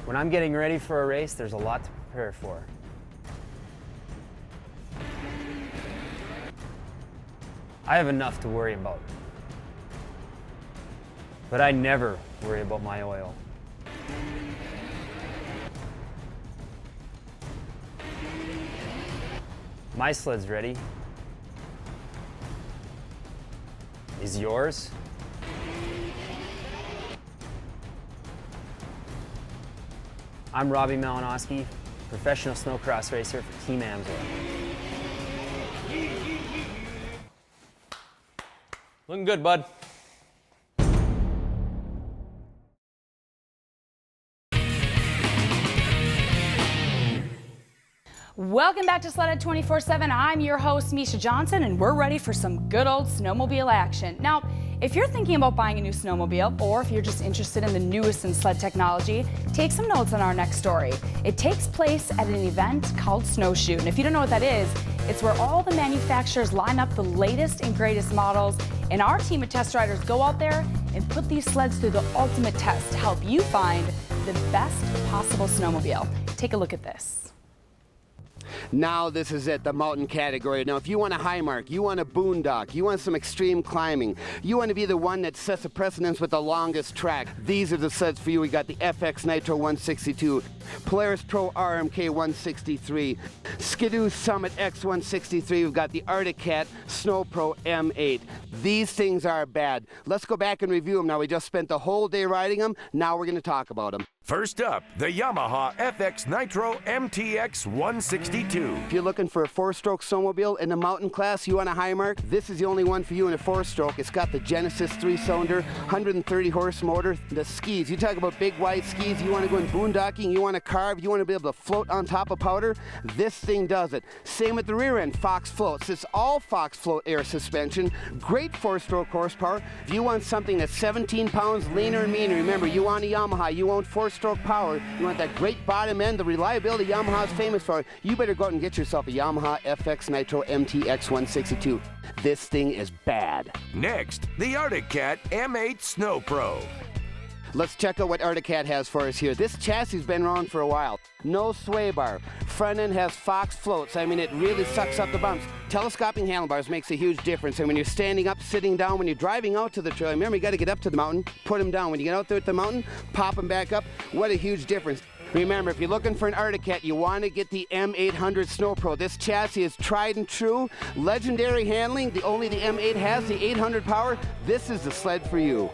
When I'm getting ready for a race, there's a lot to prepare for. I have enough to worry about, but I never worry about my oil. My sled's ready. Is yours? I'm Robbie Malinowski, professional snowcross racer for Team AMSOIL. Looking good, bud. Welcome back to Sledhead 24/7. I'm your host, Misha Johnson, and we're ready for some good old snowmobile action. Now, if you're thinking about buying a new snowmobile, or if you're just interested in the newest in sled technology, take some notes on our next story. It takes place at an event called SnowShoot, and if you don't know what that is, it's where all the manufacturers line up the latest and greatest models, and our team of test riders go out there and put these sleds through the ultimate test to help you find the best possible snowmobile. Take a look at this. Now this is it, the mountain category. Now if you want a high mark, you want a boondock, you want some extreme climbing, you want to be the one that sets a precedence with the longest track, these are the sleds for you. We got the FX Nitro 162, Polaris Pro Rmk 163, Skidoo Summit X 163, we've got the Artic Cat Snow Pro M8. These things are bad. Let's go back and review them now. We just spent the whole day riding them, now we're going to talk about them. First up, the Yamaha FX Nitro MTX 162. If you're looking for a four-stroke snowmobile in the mountain class, you want a high mark, this is the only one for you in a four-stroke. It's got the Genesis 3-cylinder, 130 horse motor. The skis, you talk about big wide skis, you want to go in boondocking, you want to carve, you want to be able to float on top of powder, this thing does it. Same with the rear end, Fox floats. It's all Fox float air suspension, great four-stroke horsepower. If you want something that's 17 pounds leaner and meaner, remember, you want a Yamaha, you want four-stroke power, you want that great bottom end, the reliability Yamaha's famous for, you better go out and get yourself a Yamaha FX Nitro MTX 162. This thing is bad. Next, the Artic Cat M8 Snow Pro. Let's check out what Artic Cat has for us here. This chassis has been around for a while. No sway bar. Front end has Fox floats. I mean, it really sucks up the bumps. Telescoping handlebars makes a huge difference. And when you're standing up, sitting down, when you're driving out to the trail, remember, you got to get up to the mountain, put them down. When you get out there at the mountain, pop them back up. What a huge difference. Remember, if you're looking for an Artic Cat, you want to get the M800 Snow Pro. This chassis is tried and true, legendary handling. Only the M8 has the 800 power. This is the sled for you.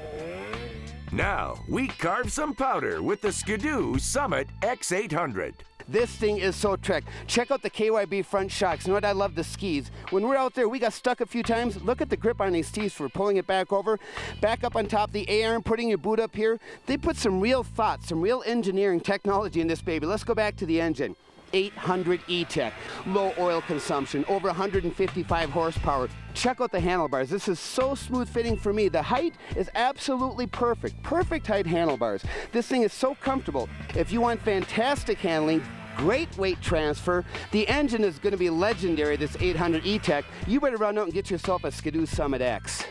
Now, we carve some powder with the Skidoo Summit X800. This thing is so trick. Check out the KYB front shocks. You know what? I love the skis. When we're out there, we got stuck a few times. Look at the grip on these teeth for pulling it back over. Back up on top of the A-arm, putting your boot up here. They put some real thought, some real engineering technology in this baby. Let's go back to the engine. 800 E-Tech, low oil consumption, over 155 horsepower. Check out the handlebars. This is so smooth fitting for me. The height is absolutely perfect. Perfect height handlebars. This thing is so comfortable. If you want fantastic handling, great weight transfer, the engine is going to be legendary, this 800 E-Tech. You better run out and get yourself a Skidoo Summit X.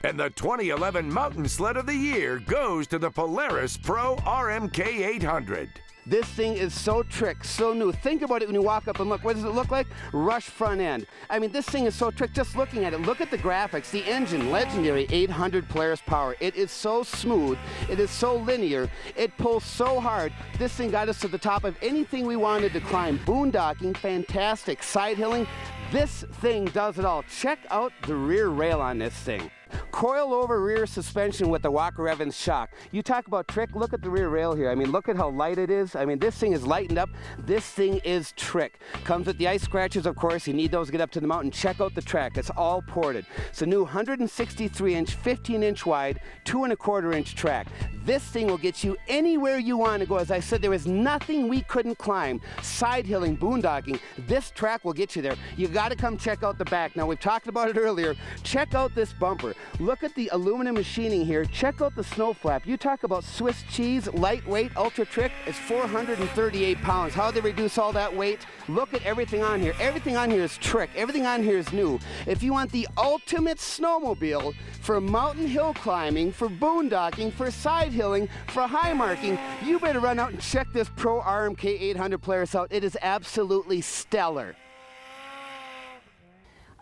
And the 2011 Mountain Sled of the Year goes to the Polaris Pro Rmk 800. This thing is so trick, so new. Think about it when you walk up and look. What does it look like? Rush front end. I mean, this thing is so trick. Just looking at it, look at the graphics. The engine, legendary 800 Polaris power. It is so smooth. It is so linear. It pulls so hard. This thing got us to the top of anything we wanted to climb. Boondocking, fantastic. Side hilling. This thing does it all. Check out the rear rail on this thing. Coil over rear suspension with the Walker Evans shock. You talk about trick, look at the rear rail here. I mean, look at how light it is. I mean, this thing is lightened up. This thing is trick. Comes with the ice scratchers, of course. You need those to get up to the mountain. Check out the track. It's all ported. It's a new 163-inch, 15-inch wide, 2¼ inch track. This thing will get you anywhere you want to go. As I said, there is nothing we couldn't climb. Side hilling, boondocking, this track will get you there. You got to come check out the back. Now, we've talked about it earlier. Check out this bumper. Look Look at the aluminum machining here. Check out the snow flap. You talk about Swiss cheese, lightweight, ultra trick. It's 438 pounds. How they reduce all that weight? Look at everything on here. Everything on here is trick. Everything on here is new. If you want the ultimate snowmobile for mountain hill climbing, for boondocking, for side hilling, for high marking, you better run out and check this Pro Rmk 800 Polaris out. It is absolutely stellar.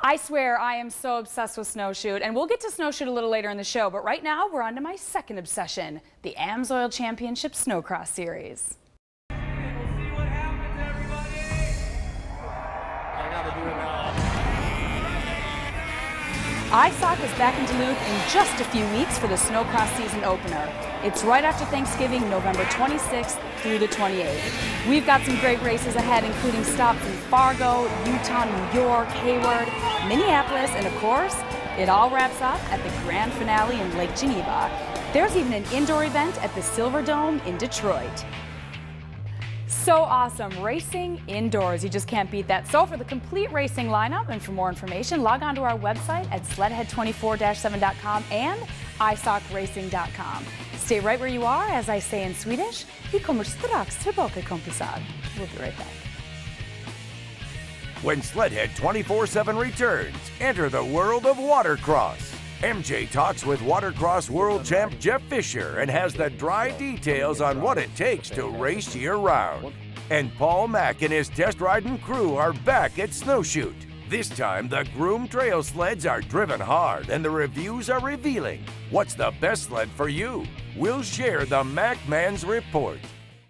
I swear I am so obsessed with SnowShoot, and we'll get to SnowShoot a little later in the show, but right now we're on to my second obsession, the AMSOIL Championship Snowcross Series. We'll see what happens, everybody. I gotta do it now. ISOC is back in Duluth in just a few weeks for the Snowcross season opener. It's right after Thanksgiving, November 26th through the 28th. We've got some great races ahead, including stops in Fargo, Utah, New York, Hayward, Minneapolis, and of course, it all wraps up at the grand finale in Lake Geneva. There's even an indoor event at the Silver Dome in Detroit. So awesome, racing indoors, you just can't beat that. So for the complete racing lineup and for more information, log on to our website at sledhead24-7.com and isocracing.com. Stay right where you are, as I say in Swedish, vi kommer strax tillbaka kompisar. We'll be right back. When Sledhead 24/7 returns, enter the world of watercross. MJ talks with watercross world champ Jeff Fisher and has the dry details on what it takes to race year-round. And Paul Mack and his test riding crew are back at SnowShoot. This time, the groomed trail sleds are driven hard and the reviews are revealing. What's the best sled for you? We'll share the Mack Man's report.